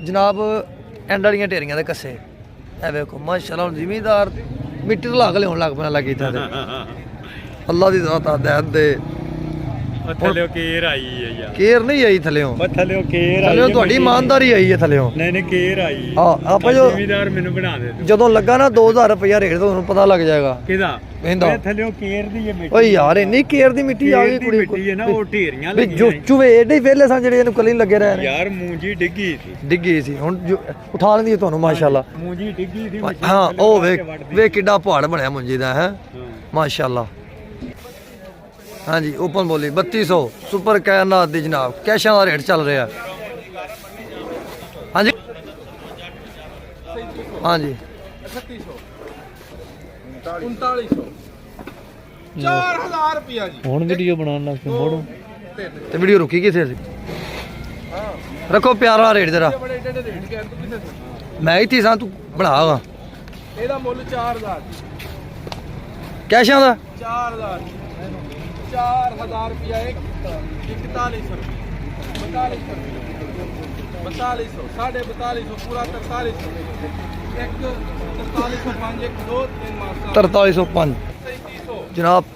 जनाब एंड वाली ढेरियां दे कस्से ए वेखो माशाल्लाह जिमीदार मिट्टी ला के लियाउण लग पैण लगी इत्थे अल्लाह दी ज़ात आ दैन दे थल्ले केर आई है यार केर नहीं आई थल्लेओं थल्ले केर आई थल्लेओं ਤੁਹਾਡੀ ਇਮਾਨਦਾਰੀ ਆਈ ਹੈ ਥੱਲਿਓਂ नहीं नहीं केर आई ਹਾਂ ਆਪਾਂ ਜੋ ਜ਼ਿਮੀਦਾਰ ਮੈਨੂੰ ਬਣਾ ਦੇ ਜਦੋਂ ਲੱਗਾ ਨਾ 2000 ਰੁਪਇਆ ਰੇਟ ਤੁਹਾਨੂੰ ਪਤਾ ਲੱਗ ਜਾਏਗਾ ਕਿਹਦਾ ਇਹਦਾ ਥੱਲੇ ਕੇਰ ਦੀ ਇਹ ਮਿੱਟੀ ਓਏ ਯਾਰ ਇੰਨੀ ਕੇਰ ਦੀ ਮਿੱਟੀ ਆ ਗਈ ਕੁੜੀ ਮਿੱਟੀ ਹੈ ਨਾ ਉਹ ਢੇਰੀਆਂ ਵੀ ਚੂਵੇ ਏਡੇ ਵੇਲੇ ਸਨ ਜਿਹੜੇ ਇਹਨੂੰ ਕੱਲੀ ਲੱਗੇ ਰਹੇ ਨੇ ਯਾਰ ਮੂੰਜੀ ਡਿੱਗੀ ਸੀ ਡਿੱਗੀ ਸੀ ਹੁਣ ਉਠਾ ਲੈਂਦੀ ਤੁਹਾਨੂੰ ਮਾਸ਼ਾਅੱਲਾ ਮੂੰਜੀ ਡਿੱਗੀ ਸੀ ਹਾਂ ਉਹ ਵੇ ਕਿੱਡਾ ਪਹਾੜ ਬਣਿਆ ਮੁੰਜੀ ਦਾ ਹੈ ਮਾਸ਼ਾਅੱਲਾ हाँ जी ओपन बोली 3200 सुपर कैरनाथ दी जनाब कैशा का रेट चल रहा हाँ जी हाँ जी 4000 रुपया जी ਹੁਣ ਵੀਡੀਓ ਬਣਾਉਣ ਲੱਗ ਪਏ ਮੋੜੋ ते वीडियो रुकी किथे सी रखो प्यारा रेट जरा बड़े एडे रेट के तू किथे मैं इत्थे सा तू बनागा ਇਹਦਾ ਮੁੱਲ 4000 कैशा का 4000 4000 रुपया 4100 4200 साढ़े 4200 पूरा 4300 एक 4305 1 2 3 मासा 4305 3700 जनाब